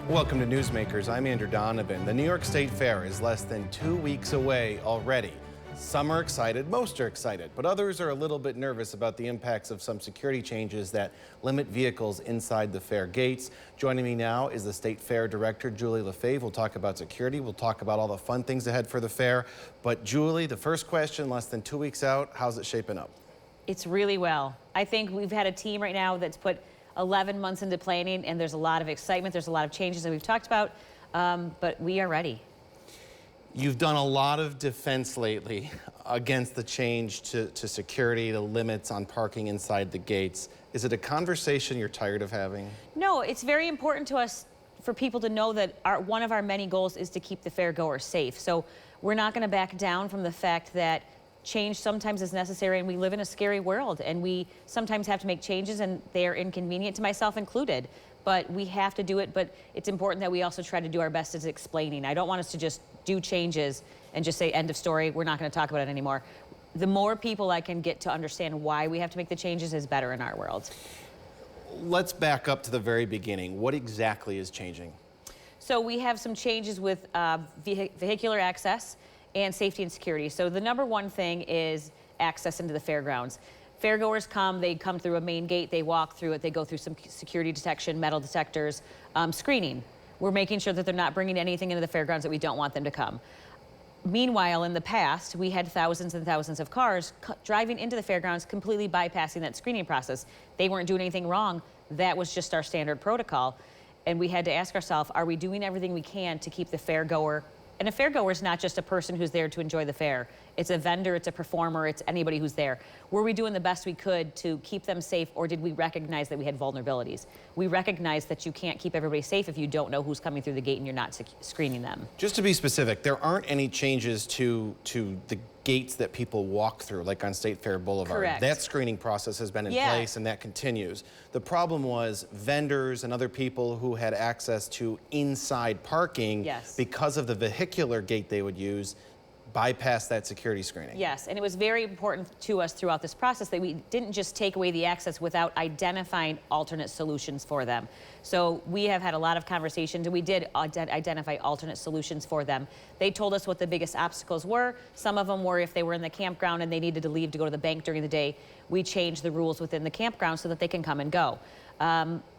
Welcome to Newsmakers. I'm Andrew Donovan. The New York State Fair is less than 2 weeks away already. Some are excited, most are excited, but others are a little bit nervous about the impacts of some security changes that limit vehicles inside the fair gates. Joining me now is the State Fair Director, Julie LaFave. We'll talk about security. We'll talk about all the fun things ahead for the fair. But Julie, the first question, less than 2 weeks out, how's it shaping up? It's really well. I think we've had a team right now that's put 11 months into planning, and there's a lot of excitement. There's a lot of changes that we've talked about, but we are ready. You've done a lot of defense lately against the change to security, the limits on parking inside the gates. Is it a conversation you're tired of having? No, it's very important to us for people to know that one of our many goals is to keep the fairgoers safe. So we're not going to back down from the fact that change sometimes is necessary, and we live in a scary world, and we sometimes have to make changes, and they are inconvenient, to myself included. But we have to do it, but it's important that we also try to do our best at explaining. I don't want us to just do changes and just say, end of story, we're not going to talk about it anymore. The more people I can get to understand why we have to make the changes is better in our world. Let's back up to the very beginning. What exactly is changing? So we have some changes with vehicular access and safety and security. So the number one thing is access into the fairgrounds. Fairgoers they come through a main gate, they walk through it, they go through some security detection, metal detectors, screening. We're making sure that they're not bringing anything into the fairgrounds that we don't want them to come. Meanwhile, in the past, we had thousands and thousands of cars driving into the fairgrounds, completely bypassing that screening process. They weren't doing anything wrong. That was just our standard protocol. And we had to ask ourselves, are we doing everything we can to keep the fairgoer? And a fairgoer is not just a person who's there to enjoy the fair. It's a vendor, it's a performer, it's anybody who's there. Were we doing the best we could to keep them safe, or did we recognize that we had vulnerabilities? We recognize that you can't keep everybody safe if you don't know who's coming through the gate and you're not screening them. Just to be specific, there aren't any changes to the gates that people walk through, like on State Fair Boulevard. Correct. That screening process has been in place, and that continues. The problem was vendors and other people who had access to inside parking, because of the vehicular gate they would use, bypass that security screening. Yes, and it was very important to us throughout this process that we didn't just take away the access without identifying alternate solutions for them. So we have had a lot of conversations, and we did identify alternate solutions for them. They told us what the biggest obstacles were. Some of them were if they were in the campground and they needed to leave to go to the bank during the day. We changed the rules within the campground so that they can come and go.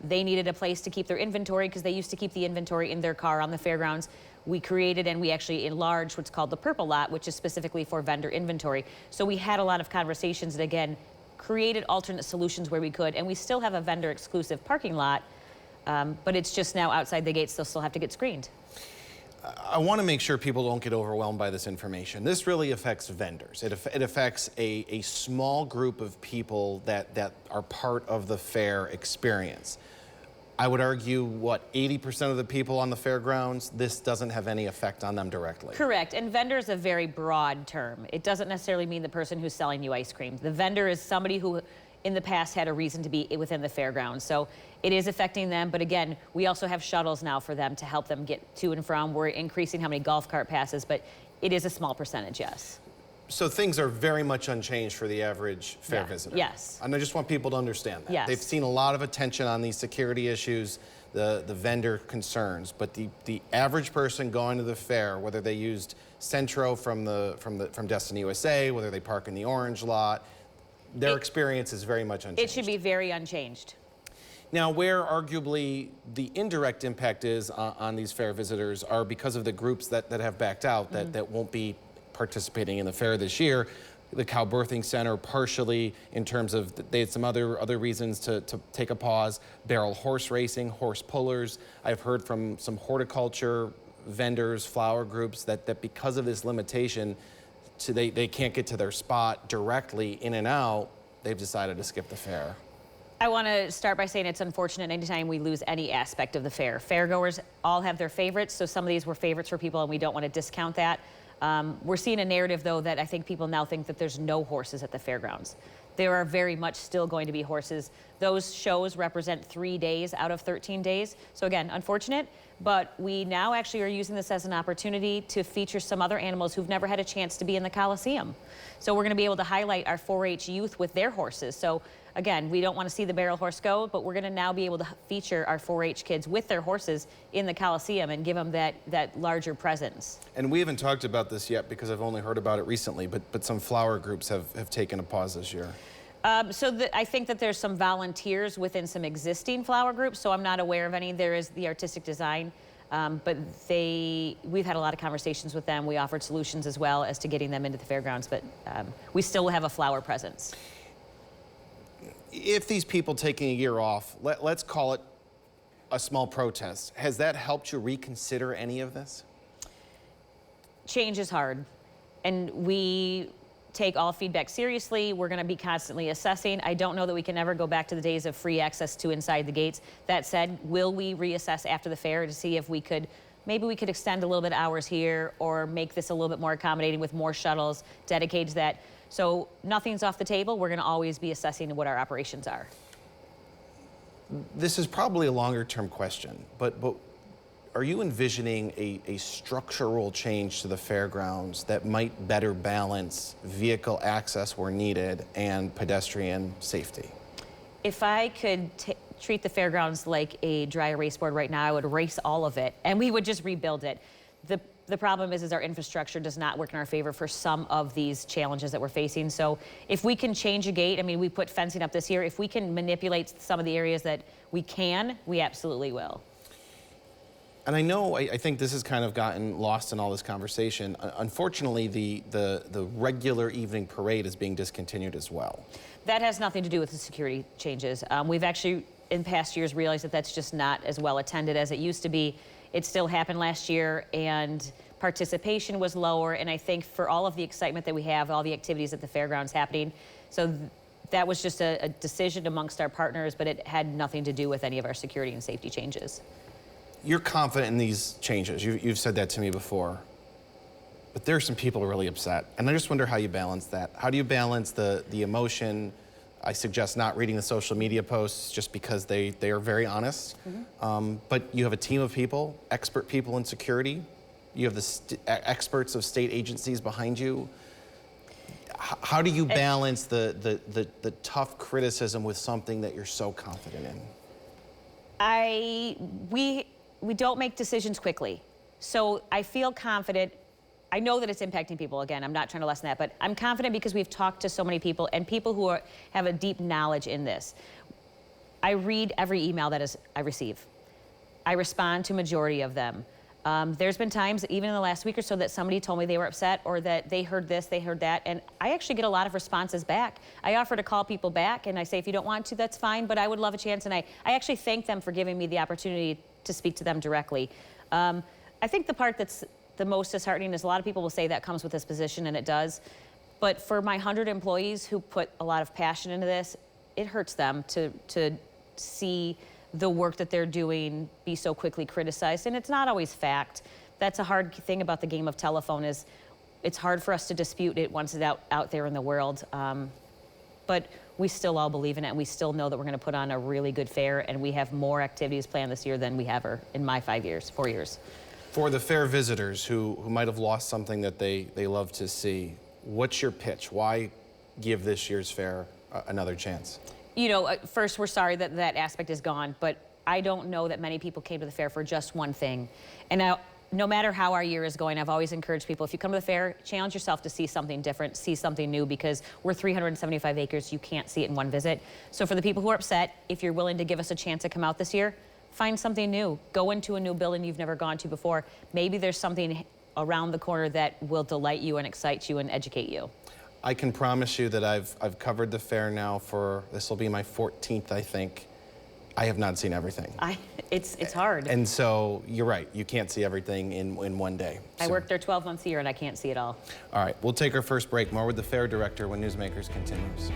They needed a place to keep their inventory because they used to keep the inventory in their car on the fairgrounds. We created and we actually enlarged what's called the purple lot, which is specifically for vendor inventory. So we had a lot of conversations that, again, created alternate solutions where we could, and we still have a vendor exclusive parking lot, but it's just now outside the gates, they'll still have to get screened. I want to make sure people don't get overwhelmed by this information. This really affects vendors. It affects a small group of people that are part of the fair experience. I would argue, what, 80% of the people on the fairgrounds, this doesn't have any effect on them directly. Correct, and vendor is a very broad term. It doesn't necessarily mean the person who's selling you ice cream. The vendor is somebody who in the past had a reason to be within the fairgrounds. So it is affecting them, but again, we also have shuttles now for them to help them get to and from. We're increasing how many golf cart passes, but it is a small percentage, yes. So things are very much unchanged for the average fair visitor. Yes. And I just want people to understand that. Yes. They've seen a lot of attention on these security issues, the vendor concerns, but the average person going to the fair, whether they used Centro from Destiny USA, whether they park in the orange lot, their experience is very much unchanged. It should be very unchanged. Now, where arguably the indirect impact is on these fair visitors are because of the groups that have backed out, that won't be participating in the fair this year. The Cow Birthing Center partially, in terms of they had some other reasons to take a pause. Barrel horse racing, horse pullers. I've heard from some horticulture vendors, flower groups that because of this limitation, they can't get to their spot directly in and out, they've decided to skip the fair. I want to start by saying it's unfortunate anytime we lose any aspect of the fair. Fairgoers all have their favorites, so some of these were favorites for people, and we don't want to discount that. We're seeing a narrative, though, that I think people now think that there's no horses at the fairgrounds. There are very much still going to be horses. Those shows represent 3 days out of 13 days. So again, unfortunate, But we now actually are using this as an opportunity to feature some other animals who've never had a chance to be in the Coliseum. So we're going to be able to highlight our 4-H youth with their horses. So again, we don't want to see the barrel horse go, but we're going to now be able to feature our 4-H kids with their horses in the Coliseum and give them that larger presence. And we haven't talked about this yet because I've only heard about it recently, but some flower groups have taken a pause this year. I think that there's some volunteers within some existing flower groups, so I'm not aware of any. There is the artistic design, but we've had a lot of conversations with them. We offered solutions as well as to getting them into the fairgrounds, but we still have a flower presence. If these people taking a year off, let's call it a small protest, has that helped you reconsider any of this? Change is hard, and we take all feedback seriously. We're going to be constantly assessing. I don't know that we can ever go back to the days of free access to inside the gates. That said, will we reassess after the fair to see if maybe we could extend a little bit hours here or make this a little bit more accommodating with more shuttles dedicated to that. So nothing's off the table. We're going to always be assessing what our operations are. This is probably a longer term question, but are you envisioning a structural change to the fairgrounds that might better balance vehicle access where needed and pedestrian safety? If I could treat the fairgrounds like a dry erase board right now, I would erase all of it and we would just rebuild it. The problem is our infrastructure does not work in our favor for some of these challenges that we're facing. So if we can change a gate, I mean, we put fencing up this year. If we can manipulate some of the areas that we can, we absolutely will. And I think this has kind of gotten lost in all this conversation. Unfortunately, the regular evening parade is being discontinued as well. That has nothing to do with the security changes. We've actually, in past years, realized that that's just not as well attended as it used to be. It still happened last year, and participation was lower. And I think for all of the excitement that we have, all the activities at the fairgrounds happening, so that was just a decision amongst our partners, but it had nothing to do with any of our security and safety changes. You're confident in these changes. You've said that to me before. But there are some people really upset. And I just wonder how you balance that. How do you balance the emotion? I suggest not reading the social media posts just because they are very honest. Mm-hmm. But you have a team of people, expert people in security. You have the experts of state agencies behind you. How do you balance the tough criticism with something that you're so confident in? We don't make decisions quickly. So I feel confident. I know that it's impacting people. Again, I'm not trying to lessen that, but I'm confident because we've talked to so many people and people who have a deep knowledge in this. I read every email that I receive. I respond to majority of them. There's been times, even in the last week or so, that somebody told me they were upset or that they heard this, they heard that, and I actually get a lot of responses back. I offer to call people back, and I say, if you don't want to, that's fine, but I would love a chance, and I actually thank them for giving me the opportunity to speak to them directly. I think the part that's the most disheartening is a lot of people will say that comes with this position, and it does, but for my 100 employees who put a lot of passion into this, it hurts them to see the work that they're doing be so quickly criticized, and it's not always fact. That's a hard thing about the game of telephone is it's hard for us to dispute it once it's out there in the world. But we still all believe in it, and we still know that we're going to put on a really good fair, and we have more activities planned this year than we have in my 4 years. For the fair visitors who might have lost something that they love to see, what's your pitch? Why give this year's fair another chance? You know, first, we're sorry that that aspect is gone, but I don't know that many people came to the fair for just one thing. And now, no matter how our year is going, I've always encouraged people, if you come to the fair, challenge yourself to see something different, see something new, because we're 375 acres, you can't see it in one visit. So for the people who are upset, if you're willing to give us a chance to come out this year, find something new. Go into a new building you've never gone to before. Maybe there's something around the corner that will delight you and excite you and educate you. I can promise you that I've covered the fair now for, this will be my 14th, I think. I have not seen everything. It's hard. And so you're right, you can't see everything in one day. I work there 12 months a year and I can't see it all. All right, we'll take our first break. More with the fair director when Newsmakers continues.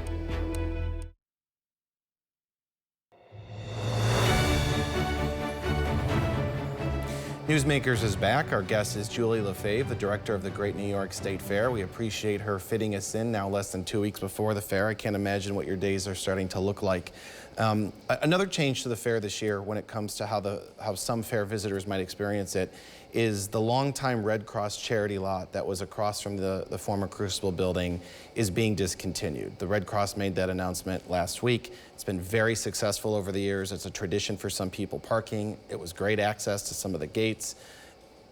Newsmakers is back. Our guest is Julie LaFave, the director of the Great New York State Fair. We appreciate her fitting us in now less than 2 weeks before the fair. I can't imagine what your days are starting to look like. Another change to the fair this year when it comes to how some fair visitors might experience it is the longtime Red Cross charity lot that was across from the former Crucible building is being discontinued. The Red Cross made that announcement last week. It's been very successful over the years. It's a tradition for some people parking. It was great access to some of the gates.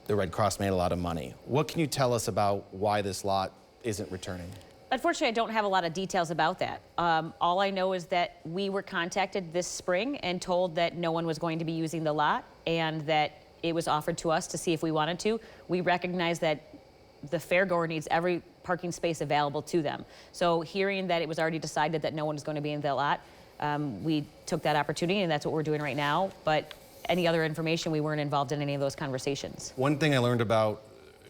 The Red Cross made a lot of money. What can you tell us about why this lot isn't returning? Unfortunately, I don't have a lot of details about that. All I know is that we were contacted this spring and told that no one was going to be using the lot and that it was offered to us to see if we wanted to. We recognize that the fairgoer needs every parking space available to them. So hearing that it was already decided that no one is going to be in the lot, we took that opportunity, and that's what we're doing right now. But any other information, we weren't involved in any of those conversations. One thing I learned about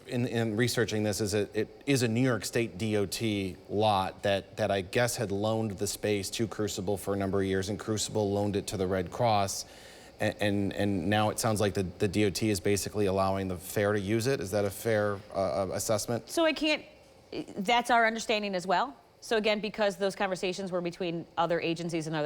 in researching this is it is a New York State DOT lot that I guess had loaned the space to Crucible for a number of years, and Crucible loaned it to the Red Cross. And now it sounds like the DOT is basically allowing the fair to use it. Is that a fair assessment? So that's our understanding as well. So again, because those conversations were between other agencies and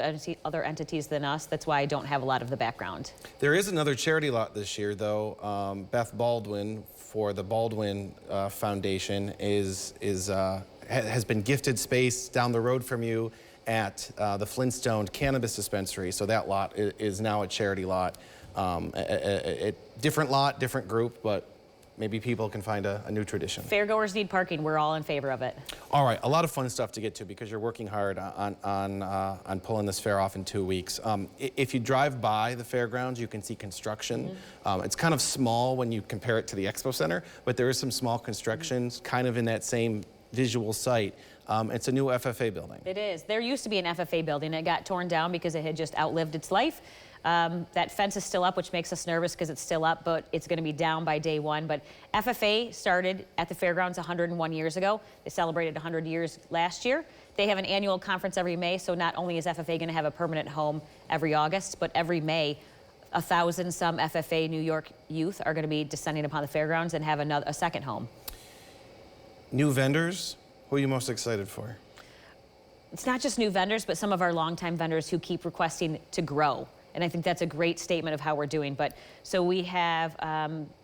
other entities than us, that's why I don't have a lot of the background. There is another charity lot this year, though. Beth Baldwin for the Baldwin Foundation has been gifted space down the road from you at the Flintstone Cannabis Dispensary. So that lot is now a charity lot. A different lot, different group, but maybe people can find a new tradition. Fairgoers need parking. We're all in favor of it. All right, a lot of fun stuff to get to because you're working hard on pulling this fair off in 2 weeks. If you drive by the fairgrounds, you can see construction. It's kind of small when you compare it to the Expo Center, but there is some small constructions kind of in that same visual site. It's a new FFA building. It is. There used to be an FFA building. It got torn down because it had just outlived its life. That fence is still up, which makes us nervous because it's still up, but it's going to be down by day one. But FFA started at the fairgrounds 101 years ago. They celebrated 100 years last year. They have an annual conference every May, so not only is FFA going to have a permanent home every August, but every May, 1,000-some FFA New York youth are going to be descending upon the fairgrounds and have a second home. New vendors? Who are you most excited for? It's not just new vendors, but some of our longtime vendors who keep requesting to grow. And I think that's a great statement of how we're doing. But so we have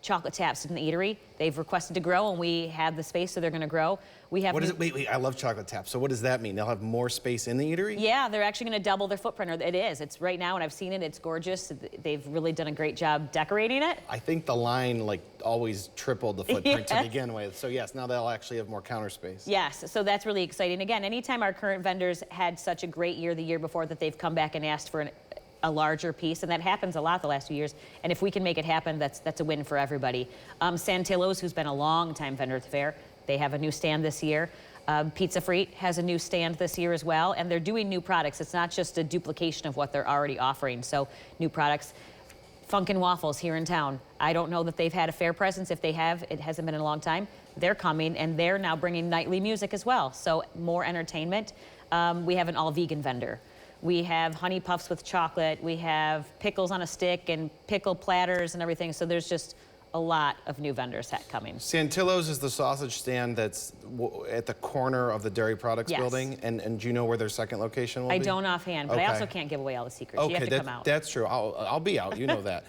Chocolate Taps in the eatery. They've requested to grow, and we have the space, so they're going to grow. We have. What is it? Wait, I love Chocolate Taps. So what does that mean? They'll have more space in the eatery? Yeah, they're actually going to double their footprint. Or it is. It's right now, and I've seen it. It's gorgeous. They've really done a great job decorating it. I think the line always tripled the footprint to begin with. So yes, now they'll actually have more counter space. Yes, so that's really exciting. Again, anytime our current vendors had such a great year the year before that they've come back and asked for a larger piece, and that happens a lot the last few years. And if we can make it happen, that's a win for everybody. Santillo's, who's been a long-time vendor at the fair, they have a new stand this year. Pizza Frite has a new stand this year as well, and they're doing new products. It's not just a duplication of what they're already offering, so new products. Funkin' Waffles here in town. I don't know that they've had a fair presence. If they have, it hasn't been in a long time. They're coming, and they're now bringing nightly music as well, so more entertainment. We have an all-vegan vendor. We have honey puffs with chocolate. We have pickles on a stick and pickle platters and everything. So there's just a lot of new vendors coming. Santillo's is the sausage stand that's at the corner of the Dairy Products building. And do you know where their second location will be? I don't offhand, but I also can't give away all the secrets. You have to come out. That's true. I'll be out. You know that.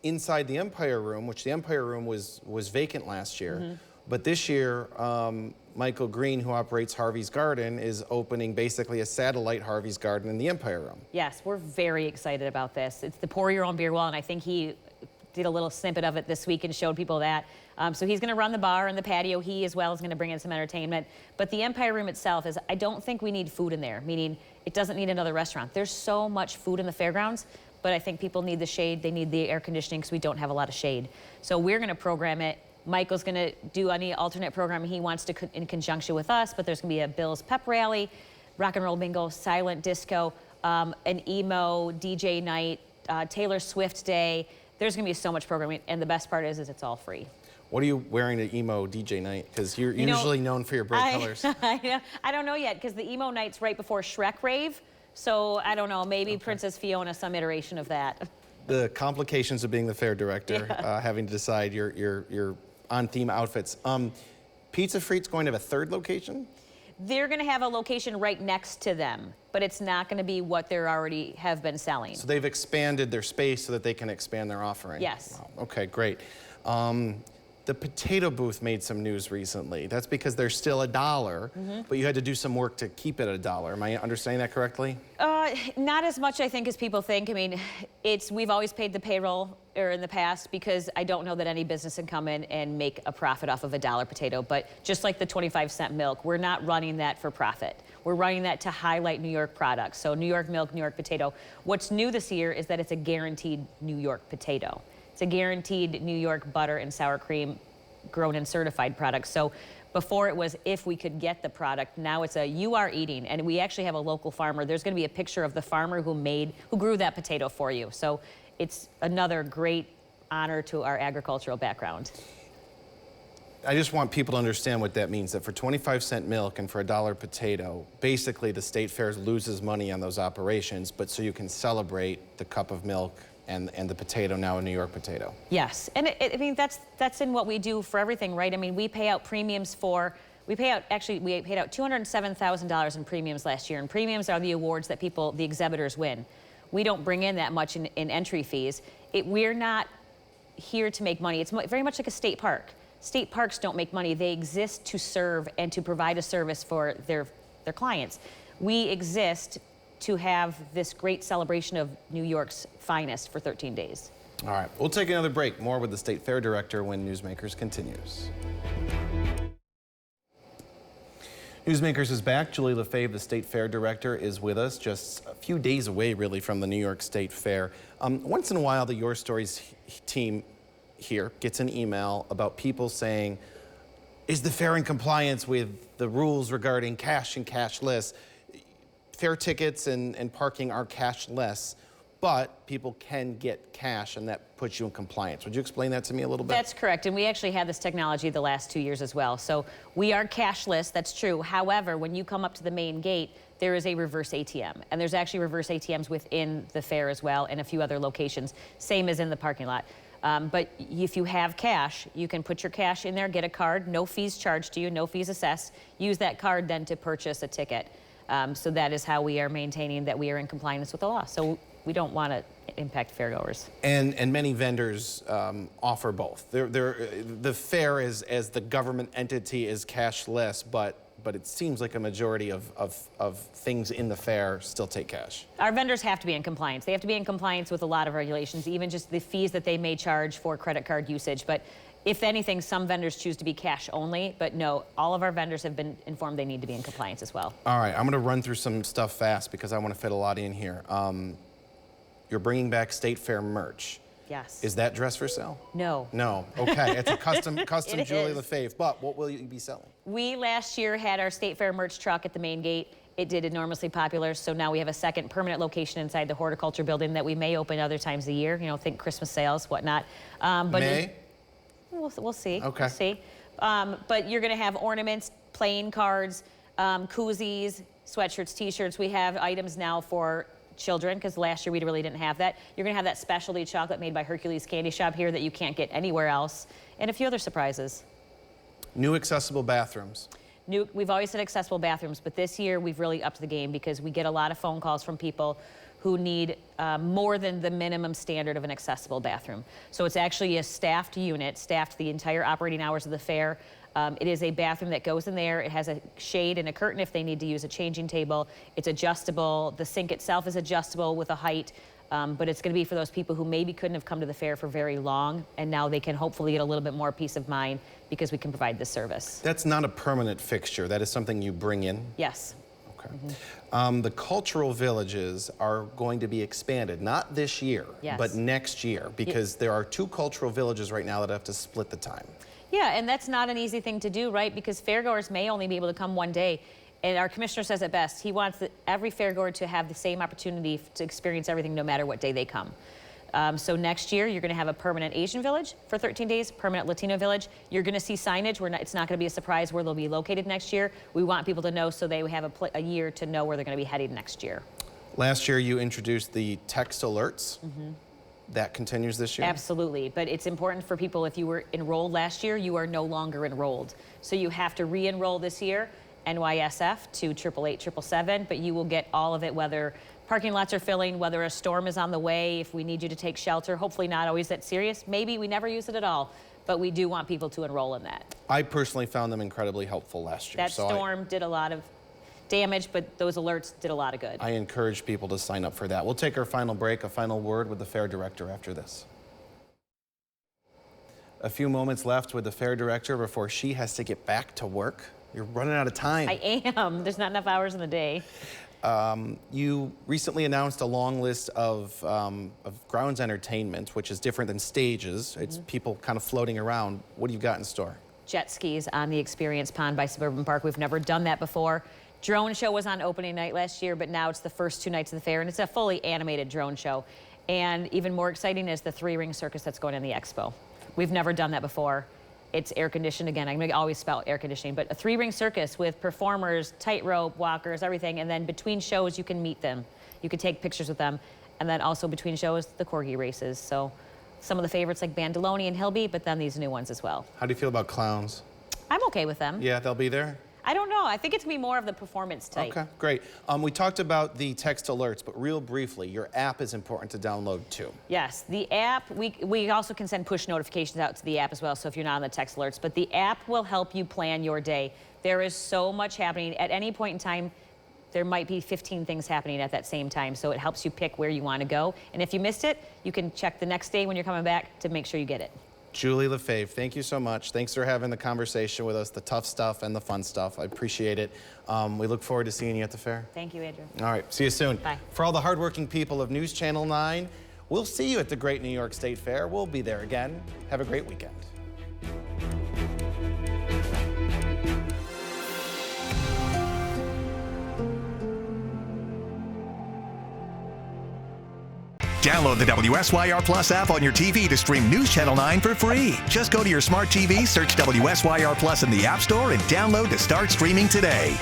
Inside the Empire Room, which the Empire Room was vacant last year, but this year, Michael Green, who operates Harvey's Garden, is opening basically a satellite Harvey's Garden in the Empire Room. Yes, we're very excited about this. It's the Pour Your Own Beer Wall, and I think he did a little snippet of it this week and showed people that. So he's going to run the bar and the patio. He as well is going to bring in some entertainment. But the Empire Room itself I don't think we need food in there, meaning it doesn't need another restaurant. There's so much food in the fairgrounds, but I think people need the shade. They need the air conditioning because we don't have a lot of shade. So we're going to program it. Michael's going to do any alternate programming he wants to in conjunction with us, but there's going to be a Bills pep rally, rock and roll bingo, silent disco, an emo DJ night, Taylor Swift day. There's going to be so much programming, and the best part is it's all free. What are you wearing at emo DJ night? Because you're usually known for your bright colors. I don't know yet, because the emo night's right before Shrek rave, so I don't know, maybe Princess Fiona, some iteration of that. The complications of being the fair director, having to decide your on-theme outfits. Pizza Freet's going to have a third location? They're going to have a location right next to them, but it's not going to be what they already have been selling. So they've expanded their space so that they can expand their offering? Yes. Wow. Okay, great. The potato booth made some news recently. That's because they're still $1, but you had to do some work to keep it at $1. Am I understanding that correctly? Not as much, I think, as people think. I mean, we've always paid the payroll in the past because I don't know that any business can come in and make a profit off of $1 potato. But just like the 25-cent milk, we're not running that for profit. We're running that to highlight New York products. So New York milk, New York potato. What's new this year is that it's a guaranteed New York potato. It's a guaranteed New York butter and sour cream grown and certified product. So before it was if we could get the product, now it's a you are eating. And we actually have a local farmer. There's going to be a picture of the farmer who grew that potato for you. So it's another great honor to our agricultural background. I just want people to understand what that means, that for 25-cent milk and for $1 potato, basically the state fair loses money on those operations, but so you can celebrate the cup of milk and the potato, now a New York potato. Yes, and I mean, that's in what we do for everything, right? I mean, we pay out premiums we paid out $207,000 in premiums last year, and premiums are the awards that the exhibitors win. We don't bring in that much in entry fees. We're not here to make money. It's very much like a state park. State parks don't make money. They exist to serve and to provide a service for their clients. We exist to have this great celebration of New York's finest for 13 days. All right, we'll take another break. More with the State Fair Director when Newsmakers continues. Newsmakers is back. Julie LaFave, the State Fair Director, is with us, just a few days away, really, from the New York State Fair. Once in a while, the Your Stories team here gets an email about people saying, is the fair in compliance with the rules regarding cash and cashless? Fair tickets and parking are cashless, but people can get cash, and that puts you in compliance. Would you explain that to me a little bit? That's correct, and we actually had this technology the last 2 years as well. So we are cashless, that's true. However, when you come up to the main gate, there is a reverse ATM, and there's actually reverse ATMs within the fair as well, and a few other locations, same as in the parking lot. But if you have cash, you can put your cash in there, get a card, no fees charged to you, no fees assessed, use that card then to purchase a ticket. So that is how we are maintaining that we are in compliance with the law. So we don't want to impact fairgoers. And many vendors offer both. The fair as the government entity is cashless, but it seems like a majority of things in the fair still take cash. Our vendors have to be in compliance. They have to be in compliance with a lot of regulations, even just the fees that they may charge for credit card usage. But if anything, some vendors choose to be cash only, but no, all of our vendors have been informed they need to be in compliance as well. All right, I'm going to run through some stuff fast because I want to fit a lot in here. You're bringing back State Fair merch. Yes. Is that dress for sale? No. No. Okay. It's a custom It Julie is. LaFave. But what will you be selling? We last year had our State Fair merch truck at the main gate. It did enormously popular, so now we have a second permanent location inside the horticulture building that we may open other times of the year. You know, think Christmas sales, whatnot. But May? We'll see. Okay. We'll see. But you're going to have ornaments, playing cards, koozies, sweatshirts, T-shirts. We have items now for children because last year we really didn't have that. You're going to have that specialty chocolate made by Hercules Candy Shop here that you can't get anywhere else, and a few other surprises. New accessible bathrooms. We've always had accessible bathrooms, but this year we've really upped the game because we get a lot of phone calls from people who need more than the minimum standard of an accessible bathroom. So it's actually a staffed unit, staffed the entire operating hours of the fair. It is a bathroom that goes in there. It has a shade and a curtain if they need to use a changing table. It's adjustable. The sink itself is adjustable with a height, but it's going to be for those people who maybe couldn't have come to the fair for very long, and now they can hopefully get a little bit more peace of mind because we can provide this service. That's not a permanent fixture. That is something you bring in? Yes. Okay. The cultural villages are going to be expanded, not this year, Yes. but next year, because there are 2 cultural villages right now that have to split the time. Yeah, and that's not an easy thing to do, right? Because fairgoers may only be able to come one day. And our commissioner says it best. He wants every fairgoer to have the same opportunity to experience everything no matter what day they come. So next year, you're going to have a permanent Asian village for 13 days, permanent Latino village. You're going to see signage. It's not going to be a surprise where they'll be located next year. We want people to know so they have a year to know where they're going to be heading next year. Last year, you introduced the text alerts. that continues this year? Absolutely, but it's important for people, if you were enrolled last year, you are no longer enrolled. So you have to re-enroll this year, NYSF to 888-777, but you will get all of it, whether parking lots are filling, whether a storm is on the way, if we need you to take shelter, hopefully not always that serious. Maybe we never use it at all, but we do want people to enroll in that. I personally found them incredibly helpful last year. That storm did a lot of damage, but those alerts did a lot of good. I encourage people to sign up for that. We'll take our final break, a final word with the fair director after this. A few moments left with the fair director before she has to get back to work. You're running out of time. I am. There's not enough hours in the day. You recently announced a long list of grounds entertainment, which is different than stages. It's people kind of floating around. What do you got in store? Jet skis on the Experience Pond by Suburban Park. We've never done that before. Drone show was on opening night last year, but now it's the first 2 nights of the fair, and it's a fully animated drone show. And even more exciting is the 3-ring circus that's going on in the expo. We've never done that before. It's air conditioned again. I'm going to always spell air conditioning, but a 3-ring circus with performers, tightrope, walkers, everything. And then between shows, you can meet them. You can take pictures with them. And then also between shows, the corgi races. So some of the favorites like Bandoloni and Hilby, but then these new ones as well. How do you feel about clowns? I'm okay with them. Yeah, they'll be there? I don't know. I think it's going to be more of the performance type. Okay, great. We talked about the text alerts, but real briefly, your app is important to download too. Yes, the app, we also can send push notifications out to the app as well, so if you're not on the text alerts, but the app will help you plan your day. There is so much happening. At any point in time, there might be 15 things happening at that same time, so it helps you pick where you want to go. And if you missed it, you can check the next day when you're coming back to make sure you get it. Julie LaFave, thank you so much. Thanks for having the conversation with us, the tough stuff and the fun stuff. I appreciate it. We look forward to seeing you at the fair. Thank you, Andrew. All right, see you soon. Bye. For all the hardworking people of News Channel 9, we'll see you at the Great New York State Fair. We'll be there again. Have a great weekend. Download the WSYR Plus app on your TV to stream News Channel 9 for free. Just go to your smart TV, search WSYR Plus in the App Store, and download to start streaming today.